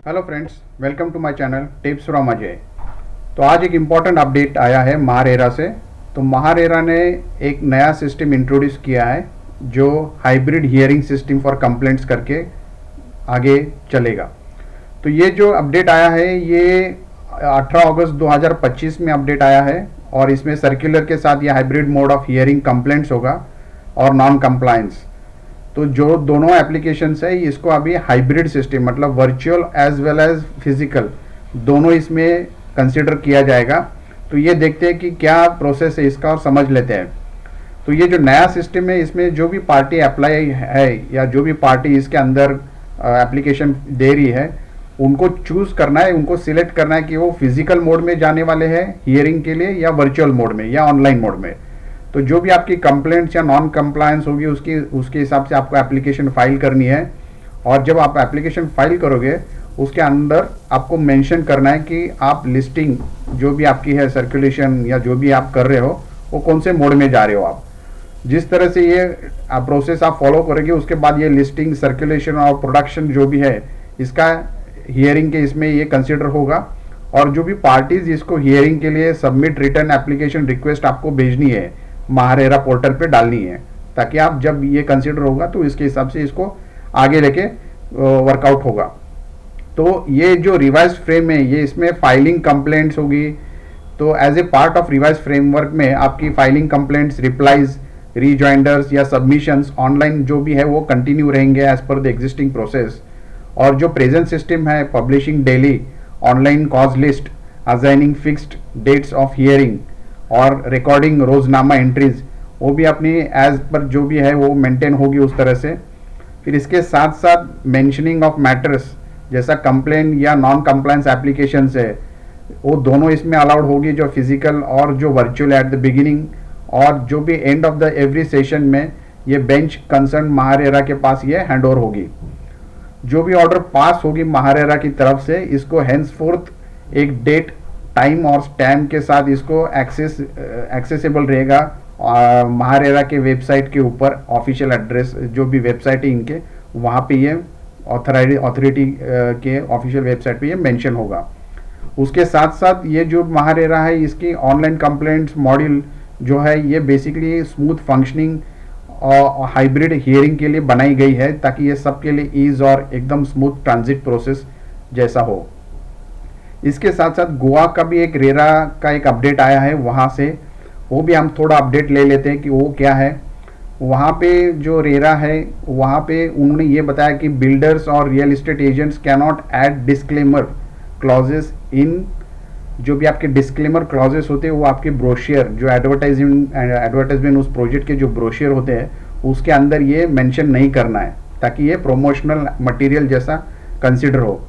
Hello friends, welcome to my channel tips from Ajay. तो आज एक इम्पॉर्टेंट अपडेट आया है महारेरा से। तो महारेरा ने एक नया सिस्टम इंट्रोड्यूस किया है जो hybrid hearing system for complaints करके आगे चलेगा। तो ये जो अपडेट आया है ये 18 अगस्त 2025 में अपडेट आया है और इसमें सर्कुलर के साथ ये hybrid mode of hearing complaints होगा और नॉन कंप्लायंस। तो जो दोनों एप्लीकेशंस है इसको अभी हाइब्रिड सिस्टम मतलब virtual as well as physical दोनों इसमें कंसिडर किया जाएगा। तो ये देखते हैं कि क्या प्रोसेस है इसका और समझ लेते हैं। तो ये जो नया सिस्टम है इसमें जो भी पार्टी अप्लाई है या जो भी पार्टी इसके अंदर एप्लीकेशन दे रही है उनको चूज करना है, उनको सिलेक्ट करना है कि वो फिजिकल मोड में जाने वाले हैं हियरिंग के लिए या वर्चुअल मोड में या ऑनलाइन मोड में। तो जो भी आपकी कंप्लेंट्स या नॉन कंप्लायंस होगी उसके हिसाब से आपको एप्लीकेशन फाइल करनी है। और जब आप एप्लीकेशन फाइल करोगे उसके अंदर आपको मेंशन करना है कि आप लिस्टिंग जो भी आपकी है सर्कुलेशन या जो भी आप कर रहे हो वो कौन से मोड में जा रहे हो। आप जिस तरह से ये प्रोसेस आप फॉलो करोगे उसके बाद ये लिस्टिंग सर्कुलेशन और प्रोडक्शन जो भी है इसका हियरिंग के इसमें ये कंसिडर होगा। और जो भी पार्टीज इसको हियरिंग के लिए सबमिट रिटर्न एप्लीकेशन रिक्वेस्ट आपको भेजनी है महारेरा पोर्टल पे डालनी है, ताकि आप जब ये कंसिडर होगा तो इसके हिसाब से इसको आगे लेके वर्कआउट होगा। तो ये जो रिवाइज फ्रेम है ये इसमें फाइलिंग कंप्लेंट्स होगी। तो as a part of revise framework में आपकी फाइलिंग कंप्लेंट्स, रिप्लाईज, रीजॉइंडर्स या सबमिशंस ऑनलाइन जो भी है वो कंटिन्यू रहेंगे as per the existing process. और जो प्रेजेंट सिस्टम है publishing daily online cause list, assigning fixed dates of hearing और रिकॉर्डिंग रोजनामा एंट्रीज वो भी अपनी एज पर जो भी है वो मेंटेन होगी उस तरह से। फिर इसके साथ साथ मेंशनिंग ऑफ मैटर्स जैसा कंप्लेन या नॉन कंप्लायंस एप्लीकेशंस है वो दोनों इसमें अलाउड होगी, जो फिजिकल और जो वर्चुअल एट द बिगिनिंग। और जो भी end of the every session में ये बेंच कंसर्न महारेरा के पास ये हैंड ओवर होगी। जो भी ऑर्डर पास होगी महारेरा की तरफ से इसको हेंसफोर्थ एक डेट, टाइम और स्टैम्प के साथ इसको एक्सेसिबल रहेगा महारेरा के वेबसाइट के ऊपर। ऑफिशियल एड्रेस जो भी वेबसाइट है इनके वहाँ पे ये अथॉरिटी के ऑफिशियल वेबसाइट पे ये मेंशन होगा। उसके साथ साथ ये जो महारेरा है इसकी ऑनलाइन कंप्लेंट्स मॉड्यूल जो है ये बेसिकली स्मूथ फंक्शनिंग और हाइब्रिड हियरिंग के लिए बनाई गई है, ताकि ये सबके लिए ईज और एकदम स्मूथ ट्रांजिट प्रोसेस जैसा हो। इसके साथ साथ गोवा का भी एक रेरा का एक अपडेट आया है, वहाँ से वो भी हम थोड़ा अपडेट ले लेते हैं कि वो क्या है। वहाँ पे जो रेरा है वहाँ पे उन्होंने ये बताया कि बिल्डर्स और real estate agents can not add disclaimer clauses in. जो भी आपके डिस्क्लेमर क्लॉजेस होते हैं वो आपके ब्रोशियर जो एडवर्टाइजमेंट उस प्रोजेक्ट के जो ब्रोशियर होते हैं उसके अंदर ये मेंशन नहीं करना है, ताकि ये प्रोमोशनल मटेरियल जैसा कंसिडर हो।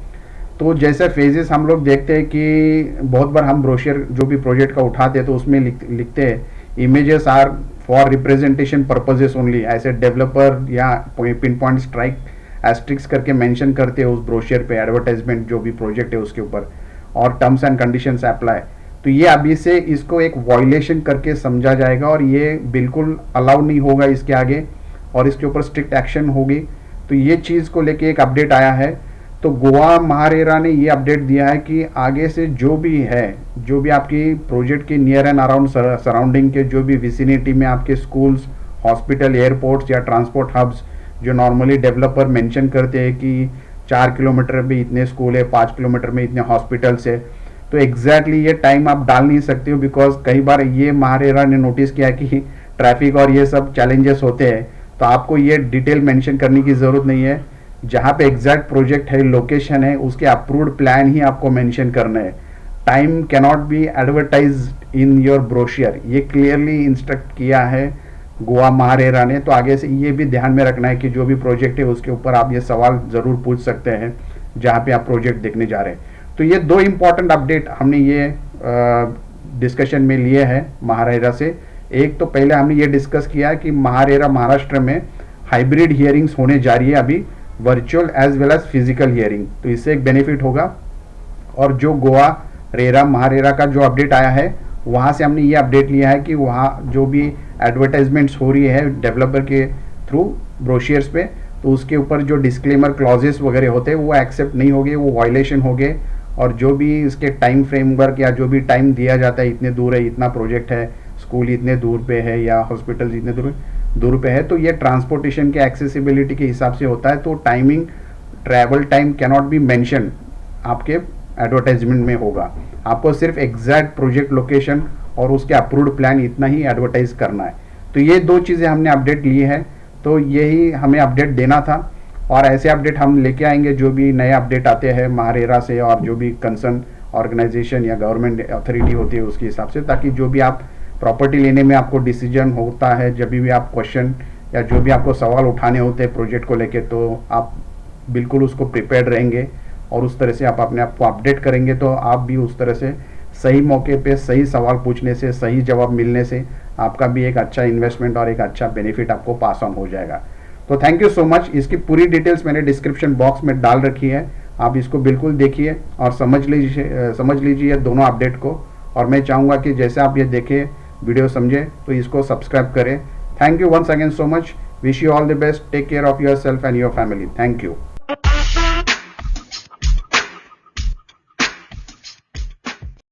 तो जैसे फेजेस हम लोग देखते हैं कि बहुत बार हम ब्रोशियर जो भी प्रोजेक्ट का उठाते हैं तो उसमें लिखते हैं images are for representation purposes only. ऐसे डेवलपर या पिन पॉइंट स्ट्राइक एस्ट्रिक्स करके मेंशन करते हैं उस ब्रोशियर पे एडवर्टाइजमेंट जो भी प्रोजेक्ट है उसके ऊपर, और टर्म्स एंड कंडीशंस अप्लाई। तो ये अभी से इसको एक वायलेशन करके समझा जाएगा और ये बिल्कुल अलाउ नहीं होगा इसके आगे, और इसके ऊपर स्ट्रिक्ट एक्शन होगी। तो ये चीज़ को लेके एक अपडेट आया है। तो गोवा महारेरा ने ये अपडेट दिया है कि आगे से जो भी है, जो भी आपकी प्रोजेक्ट के नियर एंड अराउंड सराउंडिंग के जो भी विसिनिटी में आपके स्कूल्स, हॉस्पिटल, एयरपोर्ट्स या ट्रांसपोर्ट हब्स जो नॉर्मली डेवलपर मेंशन करते हैं कि 4 किलोमीटर में इतने स्कूल है, 5 किलोमीटर में इतने हॉस्पिटल्स है, तो एग्जैक्टली ये टाइम आप डाल नहीं सकते हो, बिकॉज कई बार ये महारेरा ने नोटिस किया कि ट्रैफिक और ये सब चैलेंजेस होते हैं। तो आपको ये डिटेल मेंशन करने की ज़रूरत नहीं है। जहाँ पे एग्जैक्ट प्रोजेक्ट है, लोकेशन है, उसके अप्रूव्ड प्लान ही आपको मेंशन करना है। Time can not be advertise in your brochure, ये क्लियरली इंस्ट्रक्ट किया है गोवा महारेरा ने। तो आगे से ये भी ध्यान में रखना है कि जो भी प्रोजेक्ट है उसके ऊपर आप ये सवाल ज़रूर पूछ सकते हैं जहाँ पे आप प्रोजेक्ट देखने जा रहे हैं। तो ये दो इम्पॉर्टेंट अपडेट हमने ये डिस्कशन में लिए हैं महारेरा से। एक तो पहले हमने ये डिस्कस किया कि महारेरा महाराष्ट्र में हाइब्रिड हियरिंग्स होने जा रही है अभी, virtual as well as physical hearing. तो इससे एक बेनिफिट होगा। और जो गोवा रेरा महारेरा का जो अपडेट आया है वहाँ से हमने ये अपडेट लिया है कि वहाँ जो भी एडवर्टाइजमेंट्स हो रही है डेवलपर के थ्रू ब्रोशियर्स पे, तो तो उसके ऊपर जो डिस्क्लेमर क्लॉजेस वगैरह होते हैं वो एक्सेप्ट नहीं होंगे, वो वायलेशन होंगे। और जो भी इसके टाइम फ्रेमवर्क या जो भी टाइम दिया जाता है, इतने दूर है, इतना प्रोजेक्ट है, स्कूल इतने दूर पे है या हॉस्पिटल इतने दूर पे है, तो ये ट्रांसपोर्टेशन के एक्सेसिबिलिटी के हिसाब से होता है। तो timing, travel time cannot be mention आपके एडवर्टाइजमेंट में होगा। आपको सिर्फ एग्जैक्ट प्रोजेक्ट लोकेशन और उसके अप्रूव्ड प्लान इतना ही एडवर्टाइज करना है। तो ये दो चीज़ें हमने अपडेट ली है, तो यही हमें अपडेट देना था। और ऐसे अपडेट हम लेके आएंगे जो भी नए अपडेट आते हैं महारेरा से और जो भी कंसर्न ऑर्गेनाइजेशन या गवर्नमेंट अथॉरिटी होती है उसके हिसाब से, ताकि जो भी आप प्रॉपर्टी लेने में आपको डिसीजन होता है, जब भी आप क्वेश्चन या जो भी आपको सवाल उठाने होते हैं प्रोजेक्ट को लेके, तो आप बिल्कुल उसको प्रिपेयर्ड रहेंगे और उस तरह से आप अपने आप को अपडेट करेंगे। तो आप भी उस तरह से सही मौके पे सही सवाल पूछने से, सही जवाब मिलने से आपका भी एक अच्छा इन्वेस्टमेंट और एक अच्छा बेनिफिट आपको पास ऑन हो जाएगा। तो थैंक यू सो मच। इसकी पूरी डिटेल्स मैंने डिस्क्रिप्शन बॉक्स में डाल रखी है, आप इसको बिल्कुल देखिए और समझ लीजिए दोनों अपडेट को। और मैं चाहूँगा कि जैसे आप ये देखें, वीडियो समझे, तो इसको सब्सक्राइब करें। Thank you once again so much. Wish you all the best. Take care of yourself and your family. Thank you.